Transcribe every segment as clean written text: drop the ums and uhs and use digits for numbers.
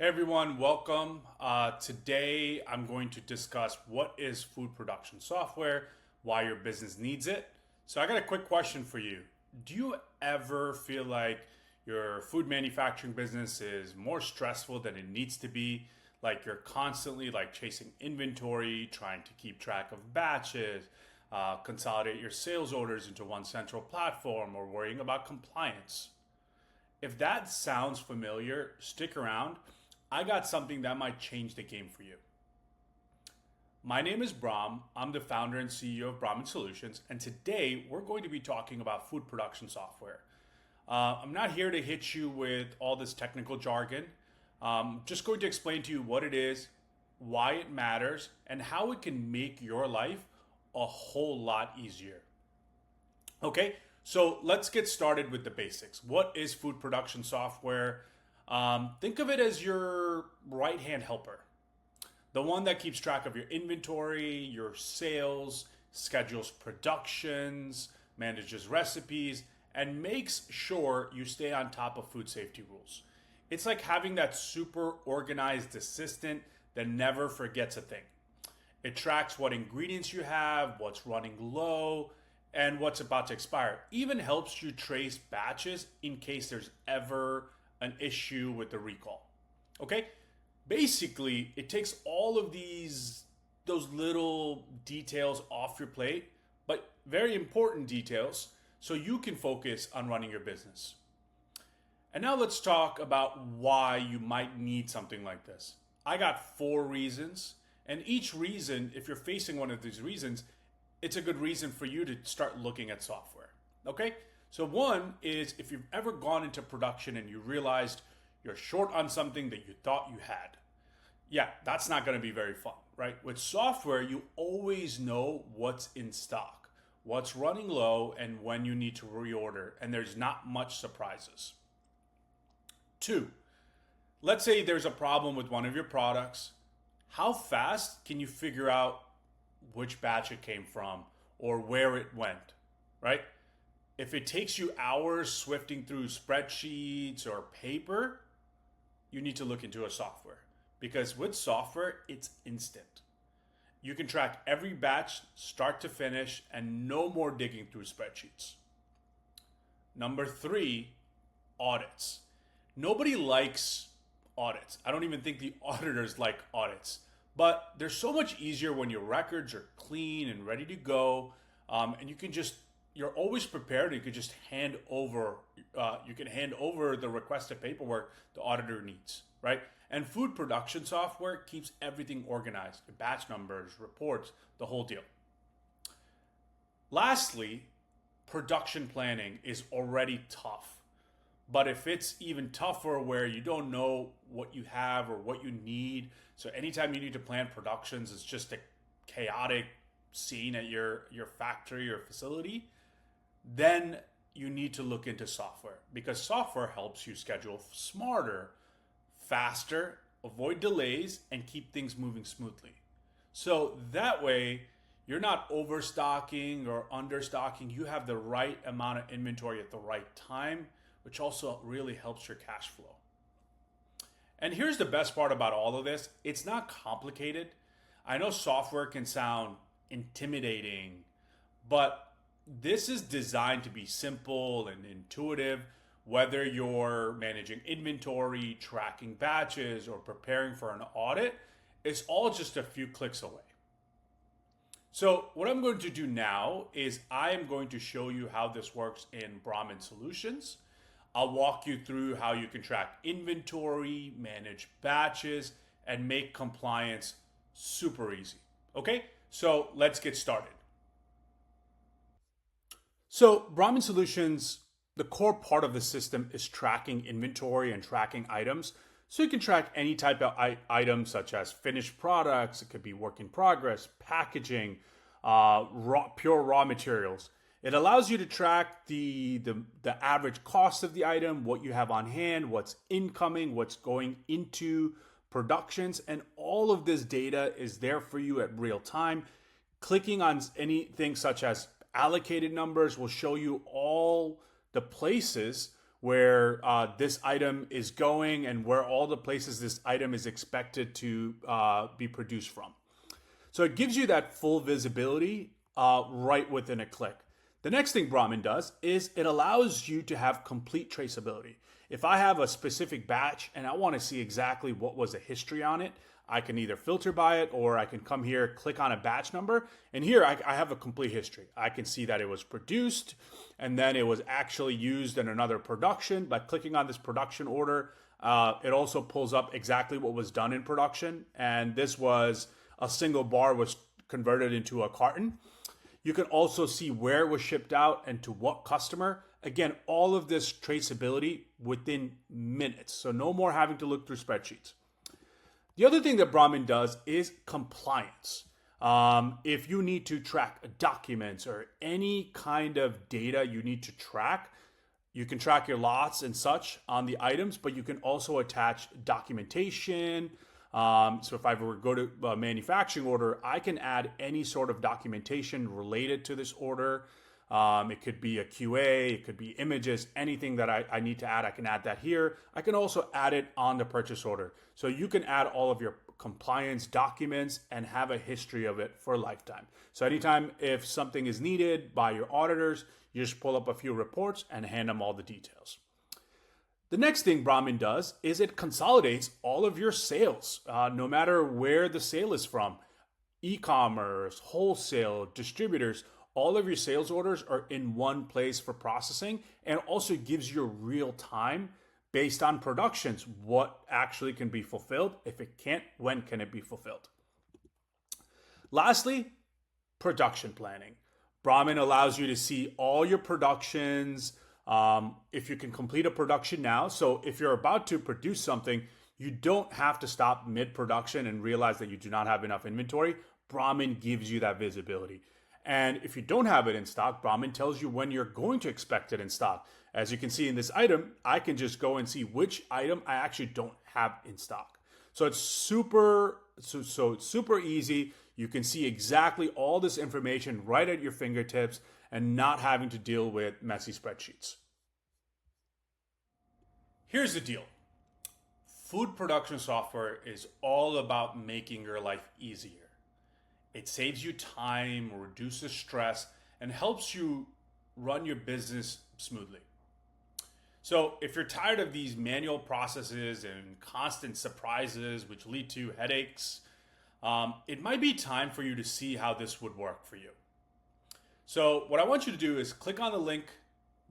Hey everyone, welcome. Today I'm going to discuss what is food production software, why your business needs it. So I got a quick question for you. Do you ever feel like your food manufacturing business is more stressful than it needs to be? Like you're constantly like chasing inventory, trying to keep track of batches, consolidate your sales orders into one central platform, or worrying about compliance? If that sounds familiar, stick around. I got something that might change the game for you. My name is Brahm. I'm the founder and CEO of Brahmin Solutions, and today we're going to be talking about food production software. I'm not here to hit you with all this technical jargon. Just going to explain to you what it is, why it matters, and how it can make your life a whole lot easier. Okay, so let's get started with the basics. What is food production software? Think of it as your right hand helper, the one that keeps track of your inventory, your sales, schedules productions, manages recipes, and makes sure you stay on top of food safety rules. It's like having that super organized assistant that never forgets a thing. It tracks what ingredients you have, what's running low, and what's about to expire. Even helps you trace batches in case there's ever an issue with the recall. Okay? Basically, it takes all of those little details off your plate, but very important details so you can focus on running your business. And now let's talk about why you might need something like this. I got four reasons, and each reason, if you're facing one of these reasons, it's a good reason for you to start looking at software. Okay? So, one is if you've ever gone into production and you realized you're short on something that you thought you had. Yeah, that's not going to be very fun, right? With software, you always know what's in stock, what's running low, and when you need to reorder, and there's not much surprises. Two, let's say there's a problem with one of your products. How fast can you figure out which batch it came from or where it went, right? If it takes you hours swifting through spreadsheets or paper, you need to look into a software because with software, it's instant. You can track every batch start to finish and no more digging through spreadsheets. Number three, audits. Nobody likes audits. I don't even think the auditors like audits. But they're so much easier when your records are clean and ready to go, and you're always prepared. And you can just hand over the requested paperwork the auditor needs, right? And food production software keeps everything organized, batch numbers, reports, the whole deal. Lastly, production planning is already tough. But if it's even tougher where you don't know what you have or what you need, so anytime you need to plan productions, it's just a chaotic scene at your factory or facility, then you need to look into software because software helps you schedule smarter, faster, avoid delays, and keep things moving smoothly. So that way, you're not overstocking or understocking. You have the right amount of inventory at the right time, which also really helps your cash flow. And here's the best part about all of this, it's not complicated. I know software can sound intimidating, but this is designed to be simple and intuitive, whether you're managing inventory, tracking batches, or preparing for an audit, it's all just a few clicks away. So what I'm going to do now is I am going to show you how this works in Brahmin Solutions. I'll walk you through how you can track inventory, manage batches, and make compliance super easy. Okay, so let's get started. So, Brahmin Solutions, the core part of the system is tracking inventory and tracking items. So, you can track any type of item, such as finished products, it could be work in progress, packaging, pure raw materials. It allows you to track the average cost of the item, what you have on hand, what's incoming, what's going into productions, and all of this data is there for you at real time. Clicking on anything such as allocated numbers will show you all the places where this item is going and where all the places this item is expected to be produced from. So it gives you that full visibility right within a click. The next thing Brahmin does is it allows you to have complete traceability. If I have a specific batch and I want to see exactly what was the history on it, I can either filter by it or I can come here, click on a batch number, and here I have a complete history. I can see that it was produced and then it was actually used in another production. By clicking on this production order, it also pulls up exactly what was done in production. And this was a single bar was converted into a carton. You can also see where it was shipped out and to what customer. Again, all of this traceability within minutes. So no more having to look through spreadsheets. The other thing that Brahmin does is compliance. If you need to track documents or any kind of data you need to track, you can track your lots and such on the items, but you can also attach documentation. So if I were to go to a manufacturing order, I can add any sort of documentation related to this order. It could be a QA, it could be images, anything that I need to add, I can add that here. I can also add it on the purchase order. So you can add all of your compliance documents and have a history of it for a lifetime. So anytime if something is needed by your auditors, you just pull up a few reports and hand them all the details. The next thing Brahmin does is it consolidates all of your sales, no matter where the sale is from. E-commerce, wholesale, distributors, all of your sales orders are in one place for processing, and also gives you real time based on productions, what actually can be fulfilled. If it can't, when can it be fulfilled? Lastly, production planning. Brahmin allows you to see all your productions, if you can complete a production now. So if you're about to produce something, you don't have to stop mid-production and realize that you do not have enough inventory. Brahmin gives you that visibility. And if you don't have it in stock, Brahmin tells you when you're going to expect it in stock. As you can see in this item, I can just go and see which item I actually don't have in stock. So it's super easy. You can see exactly all this information right at your fingertips and not having to deal with messy spreadsheets. Here's the deal. Food production software is all about making your life easier. It saves you time, reduces stress, and helps you run your business smoothly. So if you're tired of these manual processes and constant surprises which lead to headaches, it might be time for you to see how this would work for you. So what I want you to do is click on the link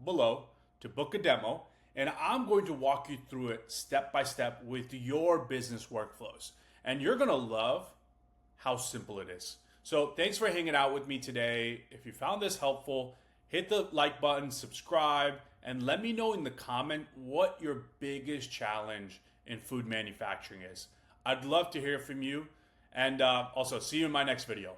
below to book a demo, and I'm going to walk you through it step by step with your business workflows. And you're gonna love how simple it is. So thanks for hanging out with me today. If you found this helpful, hit the like button, subscribe, and let me know in the comment what your biggest challenge in food manufacturing is. I'd love to hear from you. And also, see you in my next video.